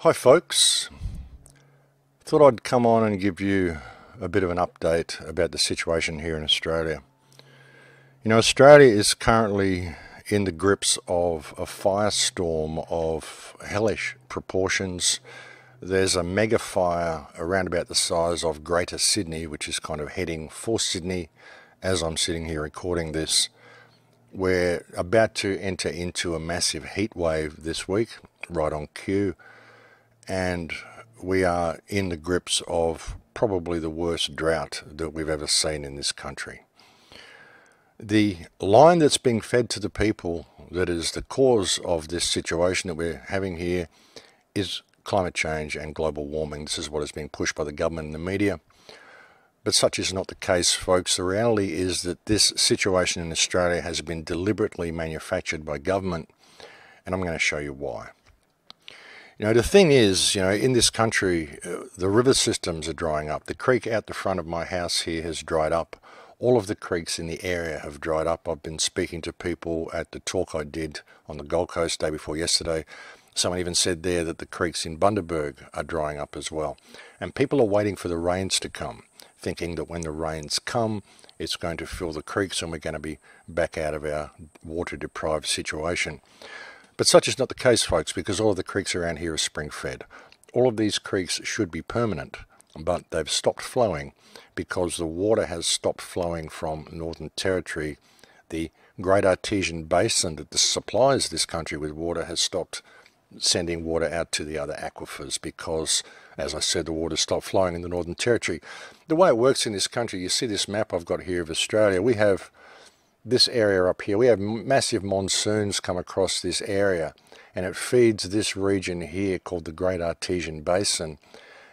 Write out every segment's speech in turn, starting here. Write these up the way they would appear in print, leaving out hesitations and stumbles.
Hi folks, thought I'd come on and give you a bit of an update about the situation here in Australia. You know, Australia is currently in the grips of a firestorm of hellish proportions. There's a mega fire around about the size of Greater Sydney, which is kind of heading for Sydney as I'm sitting here recording this. We're about to enter into a massive heat wave this week, right on cue. And we are in the grips of probably the worst drought that we've ever seen in this country. The line that's being fed to the people that is the cause of this situation that we're having here is climate change and global warming. This is what is being pushed by the government and the media. But such is not the case, folks. The reality is that this situation in Australia has been deliberately manufactured by government, and I'm going to show you why. You know, the thing is, you know, in this country, the river systems are drying up. The creek out the front of my house here has dried up. All of the creeks in the area have dried up. I've been speaking to people at the talk I did on the Gold Coast day before yesterday. Someone even said there that the creeks in Bundaberg are drying up as well. And people are waiting for the rains to come, thinking that when the rains come, it's going to fill the creeks and we're going to be back out of our water-deprived situation. But such is not the case, folks, because all of the creeks around here are spring-fed. All of these creeks should be permanent, but they've stopped flowing because the water has stopped flowing from Northern Territory. The Great Artesian Basin that supplies this country with water has stopped sending water out to the other aquifers because, as I said, the water stopped flowing in the Northern Territory. The way it works in this country, you see this map I've got here of Australia, we have this area up here, we have massive monsoons come across this area and it feeds this region here called the Great Artesian Basin,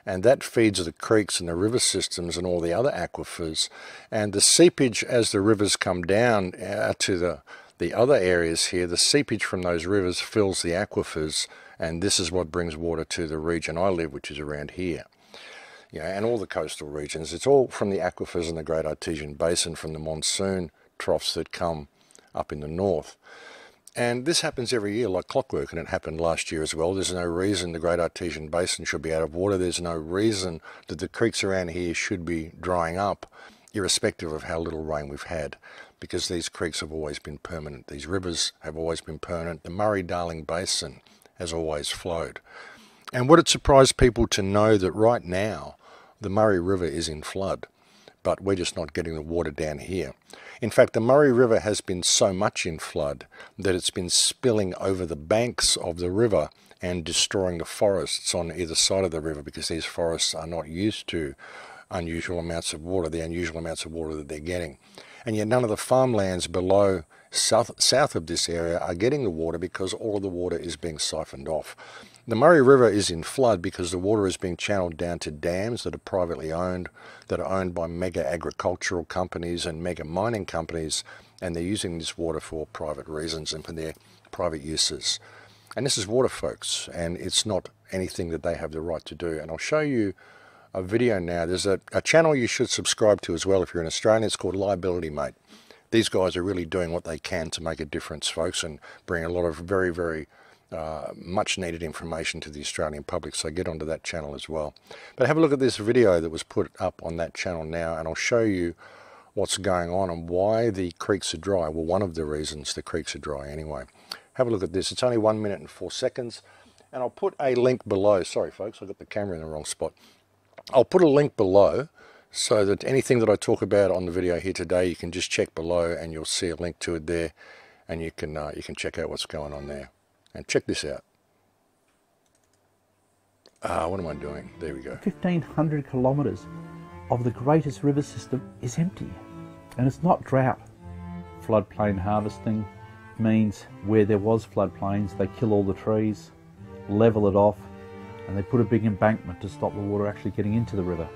and that feeds the creeks and the river systems and all the other aquifers, and the seepage as the rivers come down to the other areas here, the seepage from those rivers fills the aquifers, and this is what brings water to the region I live, which is around here. You know, and all the coastal regions, it's all from the aquifers in the Great Artesian Basin, from the monsoon troughs that come up in the north. And this happens every year like clockwork, and it happened last year as well. There's no reason the Great Artesian Basin should be out of water. There's no reason that the creeks around here should be drying up, irrespective of how little rain we've had, because these creeks have always been permanent. These rivers have always been permanent. The Murray-Darling Basin has always flowed. And would it surprise people to know that right now the Murray River is in flood, but we're just not getting the water down here. In fact, the Murray River has been so much in flood that it's been spilling over the banks of the river and destroying the forests on either side of the river, because these forests are not used to unusual amounts of water, the unusual amounts of water that they're getting. And yet none of the farmlands below south of this area are getting the water because all of the water is being siphoned off. The Murray River is in flood because the water is being channeled down to dams that are privately owned, that are owned by mega agricultural companies and mega mining companies, and they're using this water for private reasons and for their private uses. And this is water, folks, and it's not anything that they have the right to do. And I'll show you a video now. There's a channel you should subscribe to as well if you're an Australian. It's called Liability Mate. These guys are really doing what they can to make a difference, folks, and bring a lot of very, very much needed information to the Australian public, so get onto that channel as well. But have a look at this video that was put up on that channel now, and I'll show you what's going on and why the creeks are dry. Well, one of the reasons the creeks are dry anyway. Have a look at this. It's only 1 minute and 4 seconds, and I'll put a link below. Sorry folks, I got the camera in the wrong spot. I'll put a link below so that anything that I talk about on the video here today, you can just check below and you'll see a link to it there, and you can check out what's going on there. And check this out. What am I doing? There we go. 1,500 kilometres of the greatest river system is empty. And it's not drought. Floodplain harvesting means where there was floodplains, they kill all the trees, level it off, and they put a big embankment to stop the water actually getting into the river.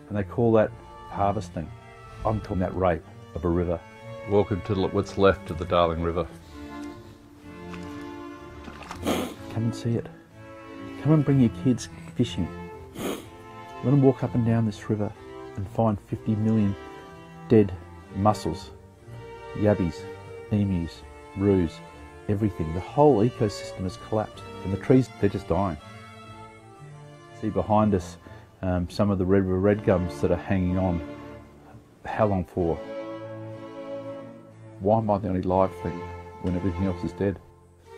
And they call that harvesting. I'm calling that rape of a river. Welcome to what's left of the Darling River. Come and see it. Come and bring your kids fishing. Let them walk up and down this river and find 50 million dead mussels, yabbies, emus, roos, everything. The whole ecosystem has collapsed, and the trees, they're just dying. See behind us some of the red gums that are hanging on. How long for? Why am I the only live thing when everything else is dead?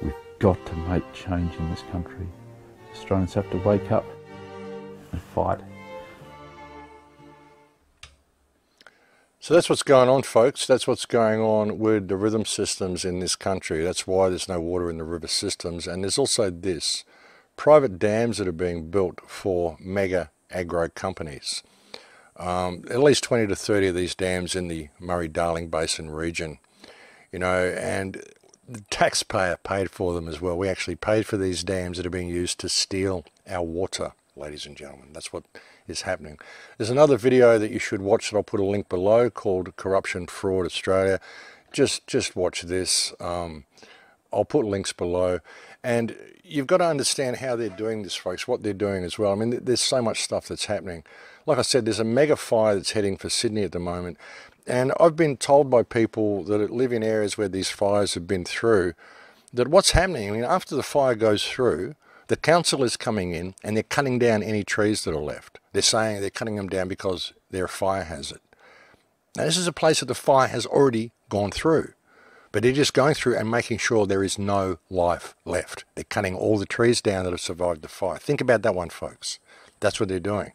We've got to make change in this country. Australians have to wake up and fight. So that's what's going on, folks. That's what's going on with the rhythm systems in this country. That's why there's no water in the river systems. And there's also this, private dams that are being built for mega agro companies. At least 20 to 30 of these dams in the Murray-Darling Basin region, you know, and the taxpayer paid for them as well. We actually paid for these dams that are being used to steal our water, ladies and gentlemen. That's what is happening. There's another video that you should watch that I'll put a link below called Corruption Fraud Australia. Just watch this. I'll put links below. And you've got to understand how they're doing this, folks, what they're doing as well. I mean, there's so much stuff that's happening. Like I said, there's a mega fire that's heading for Sydney at the moment. And I've been told by people that live in areas where these fires have been through, that what's happening, I mean, after the fire goes through, the council is coming in and they're cutting down any trees that are left. They're saying they're cutting them down because they're a fire hazard. Now, this is a place that the fire has already gone through. But they're just going through and making sure there is no life left. They're cutting all the trees down that have survived the fire. Think about that one, folks. That's what they're doing.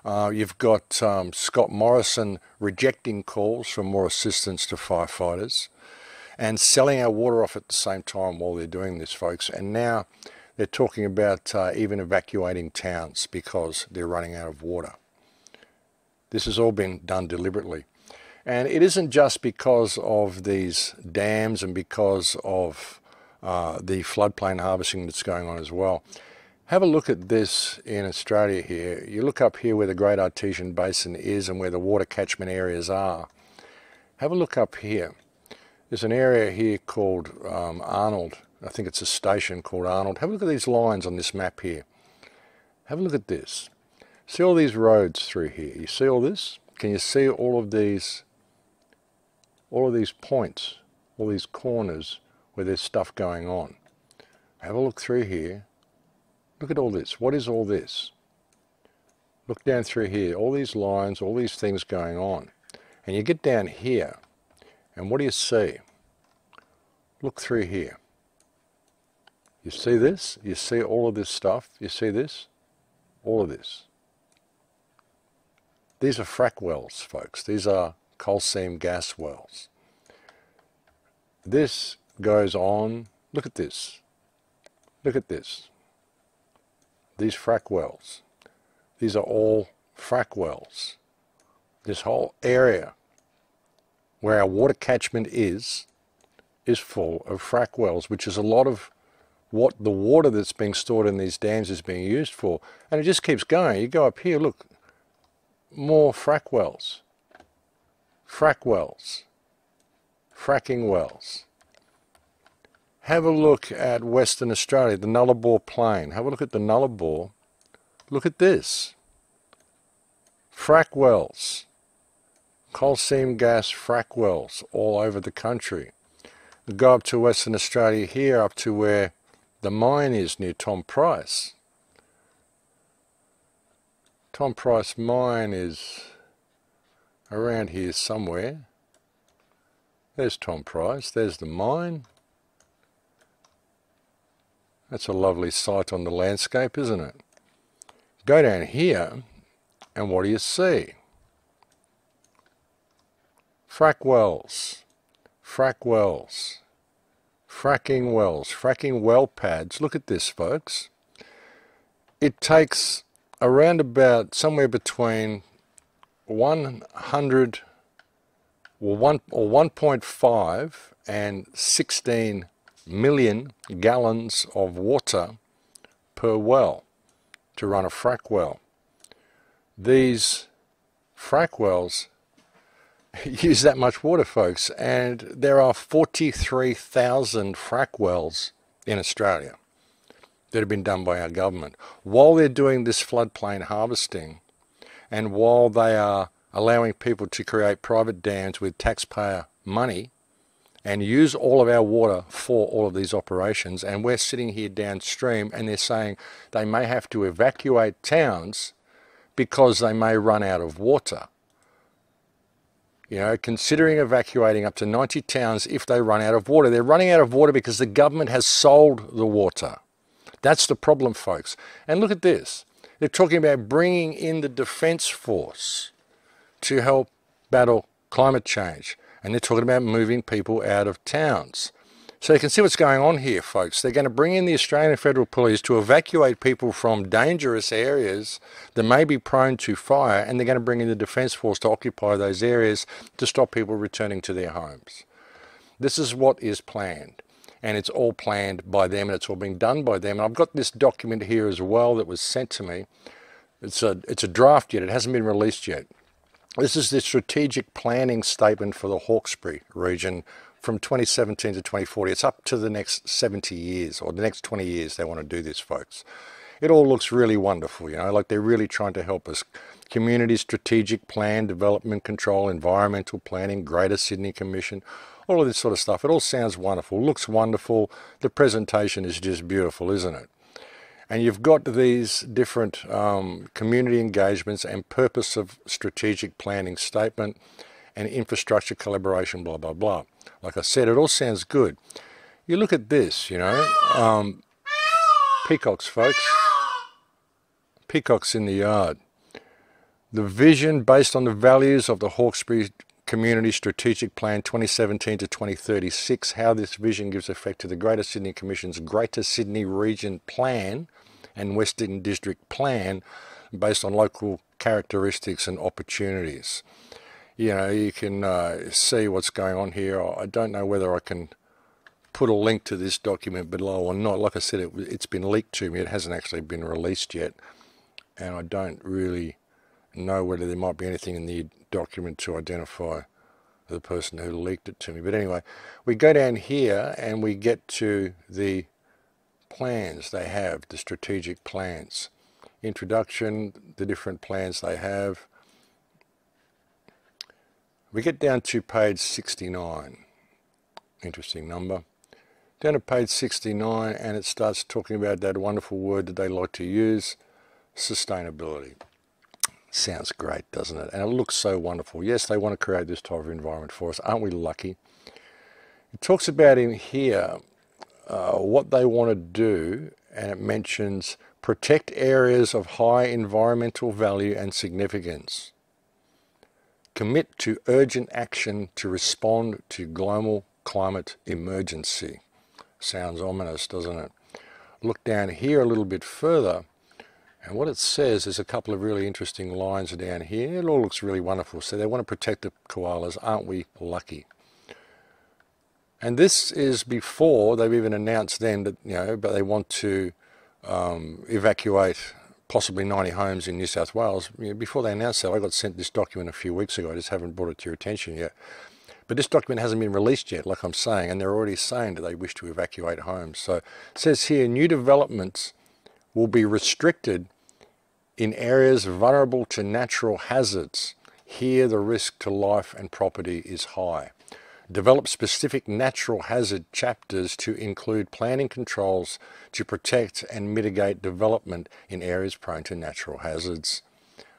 You've got Scott Morrison rejecting calls for more assistance to firefighters and selling our water off at the same time while they're doing this, folks. And now they're talking about even evacuating towns because they're running out of water. This has all been done deliberately. And it isn't just because of these dams and because of the floodplain harvesting that's going on as well. Have a look at this in Australia here. You look up here where the Great Artesian Basin is and where the water catchment areas are. Have a look up here. There's an area here called Arnold. I think it's a station called Arnold. Have a look at these lines on this map here. Have a look at this. See all these roads through here. You see all this? Can you see all of these points, all these corners where there's stuff going on? Have a look through here. Look at all this. What is all this? Look down through here. All these lines, all these things going on. And you get down here, and what do you see? Look through here. You see this? You see all of this stuff? You see this? All of this. These are frack wells, folks. These are coal seam gas wells. This goes on. Look at this. Look at this. These frack wells. These are all frack wells. This whole area where our water catchment is full of frack wells, which is a lot of what the water that's being stored in these dams is being used for. And it just keeps going. You go up here, look, more frack wells. Frack wells. Fracking wells. Have a look at Western Australia, the Nullarbor Plain. Have a look at the Nullarbor. Look at this. Frack wells. Coal seam gas frack wells all over the country. Go up to Western Australia here, up to where the mine is near Tom Price. Tom Price mine is around here somewhere. There's Tom Price, there's the mine. That's a lovely sight on the landscape, isn't it? Go down here, and what do you see? Frack wells, frack wells, fracking wells, fracking well pads. Look at this, folks. It takes around about somewhere between 100 or 1.5 and 16 million gallons of water per well to run a frack well. These frack wells use that much water, folks, and there are 43,000 frack wells in Australia that have been done by our government. While they're doing this floodplain harvesting and while they are allowing people to create private dams with taxpayer money and use all of our water for all of these operations. And we're sitting here downstream, and they're saying they may have to evacuate towns because they may run out of water. You know, considering evacuating up to 90 towns if they run out of water. They're running out of water because the government has sold the water. That's the problem, folks. And look at this. They're talking about bringing in the Defence Force to help battle climate change. And they're talking about moving people out of towns. So you can see what's going on here, folks. They're going to bring in the Australian Federal Police to evacuate people from dangerous areas that may be prone to fire, and they're going to bring in the Defence Force to occupy those areas to stop people returning to their homes. This is what is planned, and it's all planned by them, and it's all being done by them. And I've got this document here as well that was sent to me. It's a draft yet. It hasn't been released yet. This is the strategic planning statement for the Hawkesbury region from 2017 to 2040. It's up to the next 70 years, or the next 20 years they want to do this, folks. It all looks really wonderful, you know, like they're really trying to help us. Community strategic plan, development control, environmental planning, Greater Sydney Commission, all of this sort of stuff. It all sounds wonderful, looks wonderful. The presentation is just beautiful, isn't it? And you've got these different community engagements and purpose of strategic planning statement and infrastructure collaboration, blah, blah, blah. Like I said, it all sounds good. You look at this, you know, peacocks, folks. Peacocks in the yard. The vision based on the values of the Hawkesbury Community Strategic Plan 2017 to 2036, how this vision gives effect to the Greater Sydney Commission's Greater Sydney Region Plan and Western District Plan based on local characteristics and opportunities. You know, you can see what's going on here. I don't know whether I can put a link to this document below or not. Like I said, it's been leaked to me. It hasn't actually been released yet. And I don't really know whether there might be anything in the document to identify the person who leaked it to me. But anyway, we go down here and we get to the plans they have, the strategic plans. Introduction, the different plans they have. We get down to page 69, interesting number. Down to page 69, and it starts talking about that wonderful word that they like to use, sustainability. Sounds great, doesn't it? And it looks so wonderful. Yes, they want to create this type of environment for us. Aren't we lucky? It talks about in here what they want to do, and it mentions protect areas of high environmental value and significance. Commit to urgent action to respond to global climate emergency. Sounds ominous, doesn't it? Look down here a little bit further, and what it says is a couple of really interesting lines down here. It all looks really wonderful. So they want to protect the koalas. Aren't we lucky? And this is before they've even announced then that, you know, but they want to evacuate possibly 90 homes in New South Wales. You know, before they announced that, I got sent this document a few weeks ago. I just haven't brought it to your attention yet. But this document hasn't been released yet, like I'm saying, and they're already saying that they wish to evacuate homes. So it says here, new developments will be restricted in areas vulnerable to natural hazards. Here the risk to life and property is high. Develop specific natural hazard chapters to include planning controls to protect and mitigate development in areas prone to natural hazards.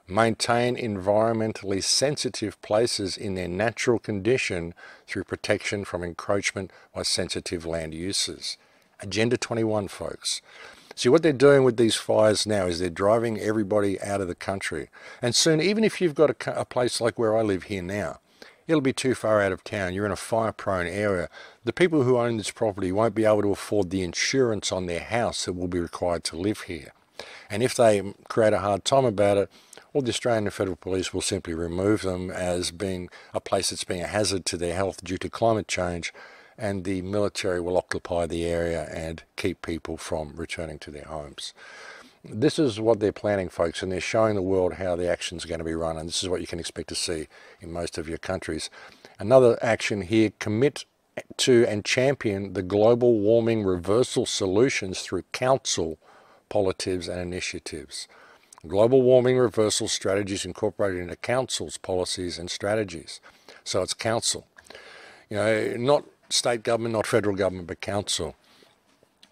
Maintain environmentally sensitive places in their natural condition through protection from encroachment by sensitive land uses. Agenda 21, folks. See, what they're doing with these fires now is they're driving everybody out of the country. And soon, even if you've got a place like where I live here now, it'll be too far out of town. You're in a fire-prone area. The people who own this property won't be able to afford the insurance on their house that will be required to live here. And if they create a hard time about it, well, the Australian Federal Police will simply remove them as being a place that's being a hazard to their health due to climate change, and the military will occupy the area and keep people from returning to their homes. This is what they're planning, folks, and they're showing the world how the action's going to be run, and this is what you can expect to see in most of your countries. Another action here, commit to and champion the global warming reversal solutions through council policies and initiatives. Global warming reversal strategies incorporated into council's policies and strategies. So it's council. You know, not state government, not federal government, but council.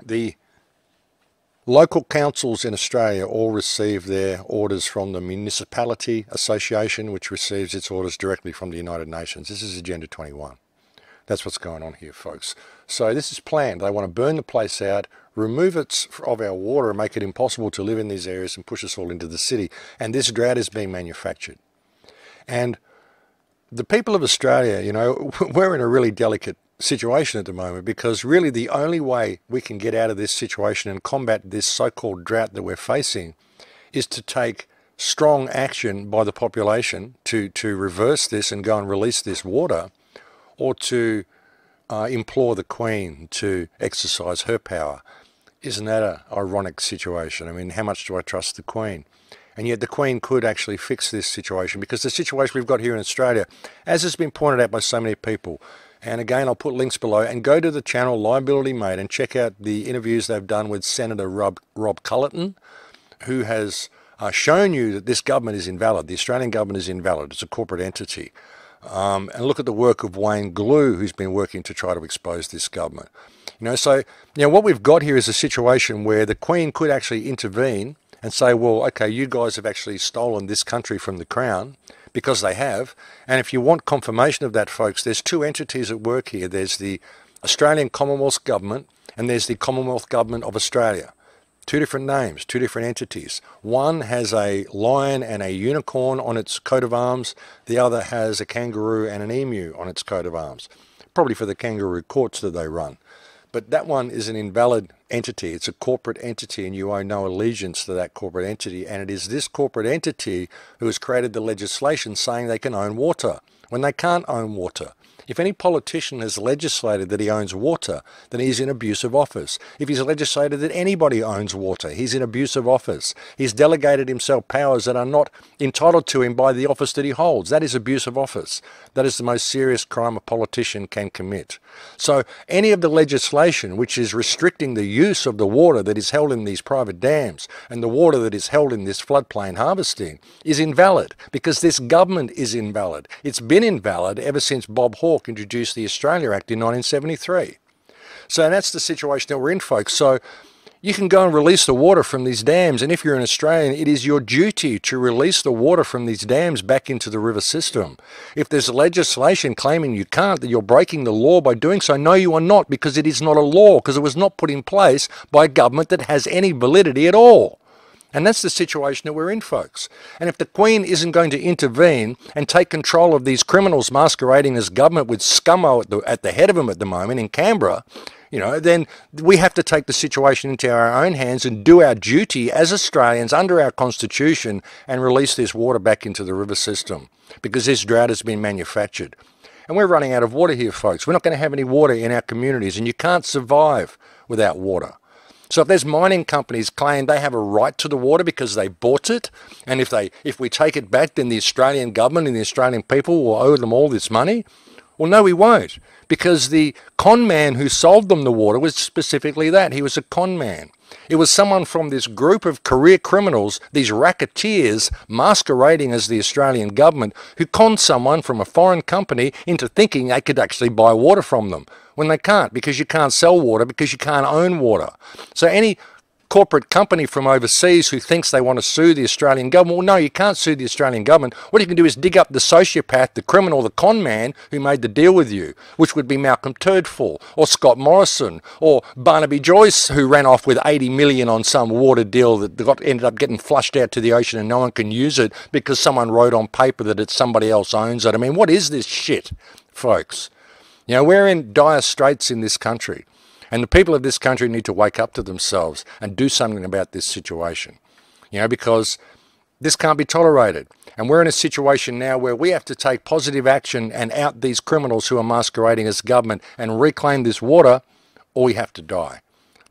The local councils in Australia all receive their orders from the Municipality Association, which receives its orders directly from the United Nations. This is Agenda 21. That's what's going on here, folks. So this is planned. They want to burn the place out, remove it of our water, and make it impossible to live in these areas and push us all into the city. And this drought is being manufactured. And the people of Australia, you know, we're in a really delicate situation at the moment, because really the only way we can get out of this situation and combat this so-called drought that we're facing is to take strong action by the population to reverse this and go and release this water, or to implore the Queen to exercise her power. Isn't that an ironic situation? I mean, how much do I trust the Queen? And yet the Queen could actually fix this situation, because the situation we've got here in Australia, as has been pointed out by so many people, and again I'll put links below, and go to the channel Liability Made and check out the interviews they've done with Senator Rob Cullerton, who has shown you that this government is invalid. The Australian government is invalid. It's a corporate entity. And look at the work of Wayne Glue, who's been working to try to expose this government. You know, so, you know, what we've got here is a situation where the Queen could actually intervene and say, well, okay, you guys have actually stolen this country from the Crown, because they have. And if you want confirmation of that, folks, there's two entities at work here. There's the Australian Commonwealth Government, and there's the Commonwealth Government of Australia. Two different names, two different entities. One has a lion and a unicorn on its coat of arms. The other has a kangaroo and an emu on its coat of arms. Probably for the kangaroo courts that they run. But that one is an invalid entity. It's a corporate entity, and you owe no allegiance to that corporate entity. And it is this corporate entity who has created the legislation saying they can own water when they can't own water. If any politician has legislated that he owns water, then he's in abusive office. If he's legislated that anybody owns water, he's in abusive office. He's delegated himself powers that are not entitled to him by the office that he holds. That is abusive office. That is the most serious crime a politician can commit. So any of the legislation which is restricting the use of the water that is held in these private dams and the water that is held in this floodplain harvesting is invalid, because this government is invalid. It's been invalid ever since Bob Hawke introduced the Australia Act in 1973. So that's the situation that we're in, folks. So you can go and release the water from these dams, and if you're an Australian, it is your duty to release the water from these dams back into the river system. If there's legislation claiming you can't, that you're breaking the law by doing so, no, you are not, because it is not a law, because it was not put in place by a government that has any validity at all. And that's the situation that we're in, folks. And if the Queen isn't going to intervene and take control of these criminals masquerading as government with scummo at the head of them at the moment in Canberra, you know, then we have to take the situation into our own hands and do our duty as Australians under our Constitution and release this water back into the river system, because this drought has been manufactured. And we're running out of water here, folks. We're not going to have any water in our communities, and you can't survive without water. So if there's mining companies claim they have a right to the water because they bought it, and if we take it back, then the Australian government and the Australian people will owe them all this money, well, no, we won't, because the con man who sold them the water was specifically that. He was a con man. It was someone from this group of career criminals, these racketeers masquerading as the Australian government, who conned someone from a foreign company into thinking they could actually buy water from them, when they can't, because you can't sell water, because you can't own water. So any corporate company from overseas who thinks they want to sue the Australian government, well, no, you can't sue the Australian government. What you can do is dig up the sociopath, the criminal, the con man who made the deal with you, which would be Malcolm Turdfall, or Scott Morrison, or Barnaby Joyce, who ran off with 80 million on some water deal that ended up getting flushed out to the ocean and no one can use it because someone wrote on paper that it's somebody else owns it. I mean, what is this shit, folks? You know, we're in dire straits in this country. And the people of this country need to wake up to themselves and do something about this situation, you know, because this can't be tolerated. And we're in a situation now where we have to take positive action and out these criminals who are masquerading as government and reclaim this water, or we have to die.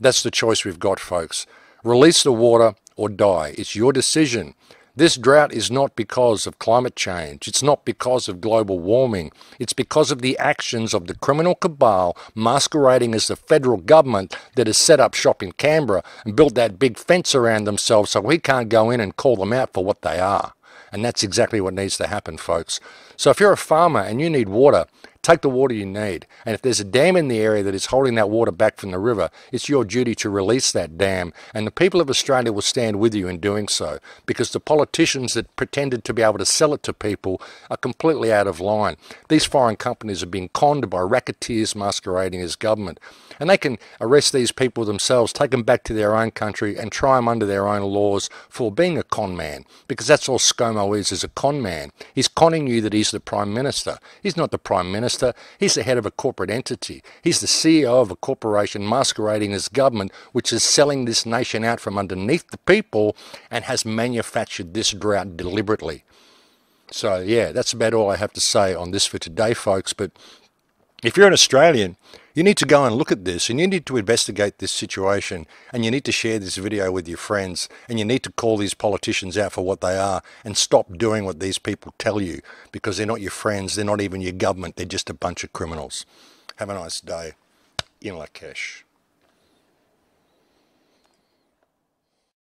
That's the choice we've got, folks. Release the water or die. It's your decision. This drought is not because of climate change. It's not because of global warming. It's because of the actions of the criminal cabal masquerading as the federal government that has set up shop in Canberra and built that big fence around themselves so we can't go in and call them out for what they are. And that's exactly what needs to happen, folks. So if you're a farmer and you need water, Take the water you need. And if there's a dam in the area that is holding that water back from the river, it's your duty to release that dam. And the people of Australia will stand with you in doing so, because the politicians that pretended to be able to sell it to people are completely out of line. These foreign companies are being conned by racketeers masquerading as government. And they can arrest these people themselves, take them back to their own country and try them under their own laws for being a con man. Because that's all ScoMo is a con man. He's conning you that he's the Prime Minister. He's not the Prime Minister. He's the head of a corporate entity. He's the CEO of a corporation masquerading as government, which is selling this nation out from underneath the people and has manufactured this drought deliberately. So, yeah, that's about all I have to say on this for today, folks. But if you're an Australian, you need to go and look at this, and you need to investigate this situation, and you need to share this video with your friends, and you need to call these politicians out for what they are and stop doing what these people tell you, because they're not your friends, they're not even your government, they're just a bunch of criminals. Have a nice day. In Lakesh.